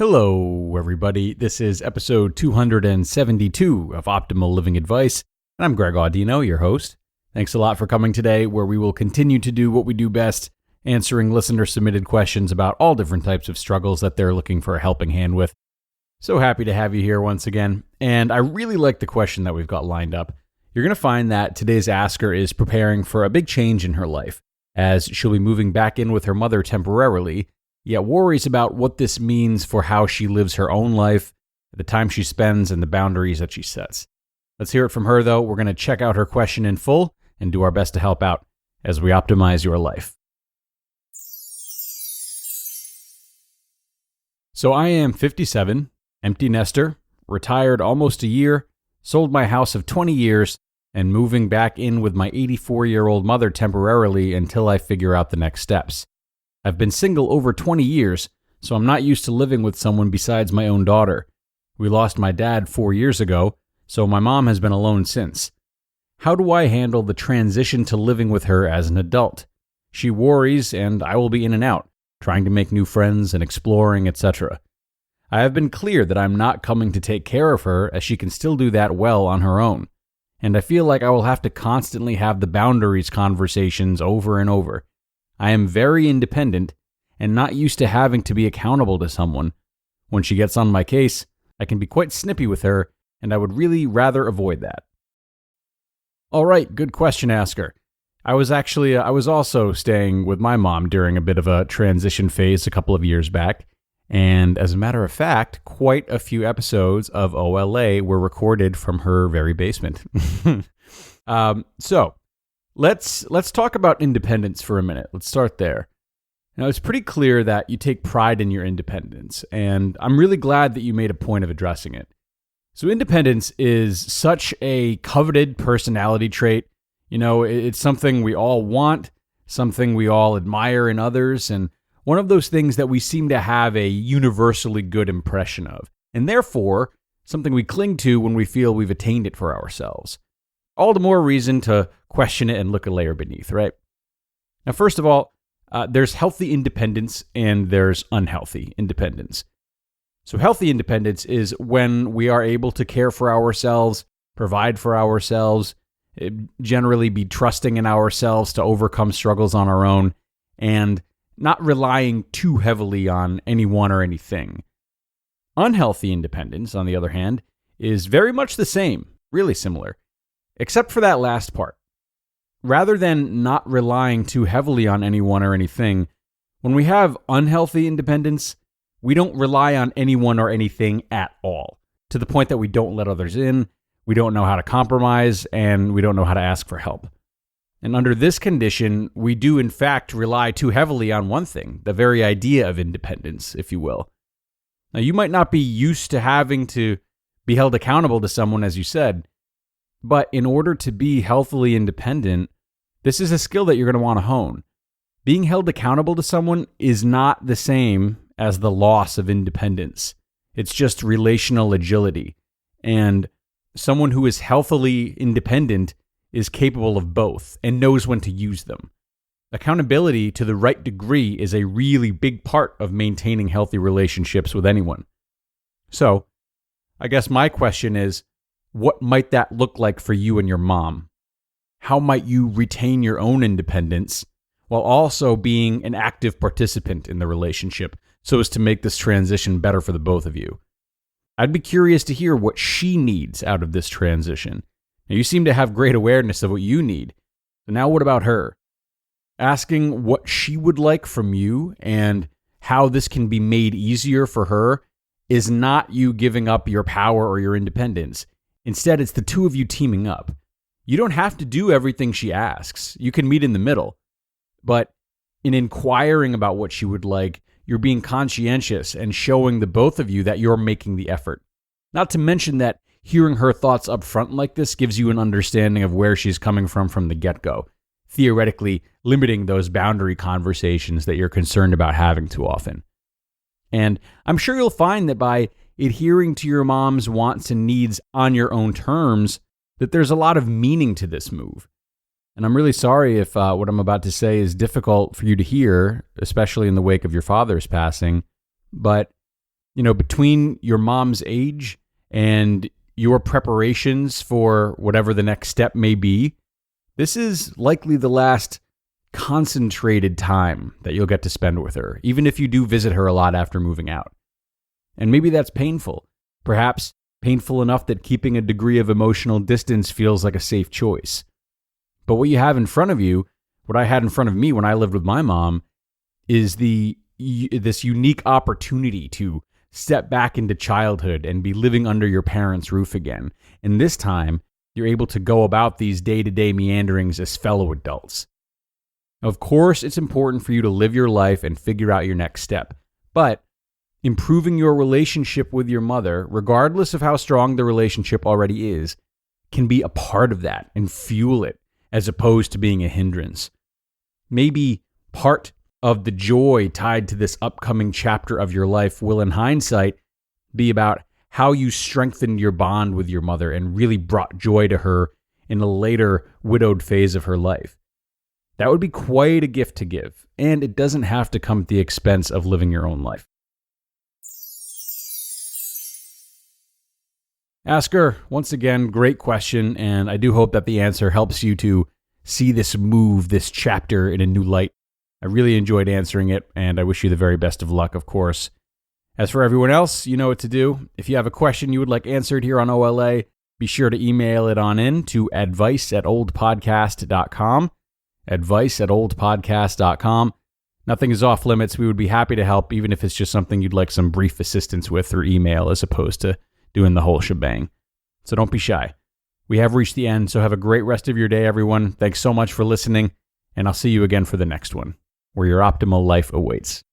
Hello, everybody. This is episode 272 of Optimal Living Advice, and I'm Greg Audino, your host. Thanks a lot for coming today, where we will continue to do what we do best, answering listener-submitted questions about all different types of struggles that they're looking for a helping hand with. So happy to have you here once again, and I really like the question that we've got lined up. You're going to find that today's asker is preparing for a big change in her life, as she'll be moving back in with her mother temporarily, yet worries about what this means for how she lives her own life, the time she spends, and the boundaries that she sets. Let's hear it from her, though. We're going to check out her question in full and do our best to help out as we optimize your life. So I am 57, empty nester, retired almost a year, sold my house of 20 years, and moving back in with my 84-year-old mother temporarily until I figure out the next steps. I've been single over 20 years, so I'm not used to living with someone besides my own daughter. We lost my dad 4 years ago, so my mom has been alone since. How do I handle the transition to living with her as an adult? She worries, and I will be in and out, trying to make new friends and exploring, etc. I have been clear that I'm not coming to take care of her, as she can still do that well on her own. And I feel like I will have to constantly have the boundaries conversations over and over. I am very independent and not used to having to be accountable to someone. When she gets on my case, I can be quite snippy with her, and I would really rather avoid that. All right, good question, asker. I was also staying with my mom during a bit of a transition phase a couple of years back, and as a matter of fact, quite a few episodes of OLA were recorded from her very basement. So let's talk about independence for a minute. Let's start there. Now, it's pretty clear that you take pride in your independence, and I'm really glad that you made a point of addressing it. So independence is such a coveted personality trait. You know, it's something we all want, something we all admire in others, and one of those things that we seem to have a universally good impression of, and therefore something we cling to when we feel we've attained it for ourselves. All the more reason to question it and look a layer beneath, right? Now, first of all, there's healthy independence and there's unhealthy independence. So healthy independence is when we are able to care for ourselves, provide for ourselves, generally be trusting in ourselves to overcome struggles on our own, and not relying too heavily on anyone or anything. Unhealthy independence, on the other hand, is very much the same, really similar, except for that last part. Rather than not relying too heavily on anyone or anything, when we have unhealthy independence, we don't rely on anyone or anything at all, to the point that we don't let others in, we don't know how to compromise, and we don't know how to ask for help. And under this condition, we do in fact rely too heavily on one thing, the very idea of independence, if you will. Now, you might not be used to having to be held accountable to someone, as you said, but in order to be healthily independent, this is a skill that you're going to want to hone. Being held accountable to someone is not the same as the loss of independence. It's just relational agility. And someone who is healthily independent is capable of both and knows when to use them. Accountability to the right degree is a really big part of maintaining healthy relationships with anyone. So, I guess my question is, what might that look like for you and your mom? How might you retain your own independence while also being an active participant in the relationship so as to make this transition better for the both of you? I'd be curious to hear what she needs out of this transition. Now, you seem to have great awareness of what you need. So now what about her? Asking what she would like from you and how this can be made easier for her is not you giving up your power or your independence. Instead, it's the two of you teaming up. You don't have to do everything she asks. You can meet in the middle. But in inquiring about what she would like, you're being conscientious and showing the both of you that you're making the effort. Not to mention that hearing her thoughts up front like this gives you an understanding of where she's coming from the get-go, theoretically limiting those boundary conversations that you're concerned about having too often. And I'm sure you'll find that by adhering to your mom's wants and needs on your own terms, that there's a lot of meaning to this move. And I'm really sorry if what I'm about to say is difficult for you to hear, especially in the wake of your father's passing, but Between your mom's age and your preparations for whatever the next step may be, this is likely the last concentrated time that you'll get to spend with her, even if you do visit her a lot after moving out. And maybe that's painful, perhaps painful enough that keeping a degree of emotional distance feels like a safe choice. But what you have in front of you, what I had in front of me when I lived with my mom, is this unique opportunity to step back into childhood and be living under your parents' roof again. And this time, you're able to go about these day-to-day meanderings as fellow adults. Of course, it's important for you to live your life and figure out your next step. But improving your relationship with your mother, regardless of how strong the relationship already is, can be a part of that and fuel it, as opposed to being a hindrance. Maybe part of the joy tied to this upcoming chapter of your life will, in hindsight, be about how you strengthened your bond with your mother and really brought joy to her in a later widowed phase of her life. That would be quite a gift to give, and it doesn't have to come at the expense of living your own life. Asker, once again, great question, and I do hope that the answer helps you to see this chapter in a new light. I really enjoyed answering it, and I wish you the very best of luck, of course. As for everyone else, you know what to do. If you have a question you would like answered here on OLA, be sure to email it on in to advice@oldpodcast.com. Advice@oldpodcast.com. Nothing is off limits. We would be happy to help, even if it's just something you'd like some brief assistance with through email as opposed to doing the whole shebang. So don't be shy. We have reached the end, so have a great rest of your day, everyone. Thanks so much for listening, and I'll see you again for the next one, where your optimal life awaits.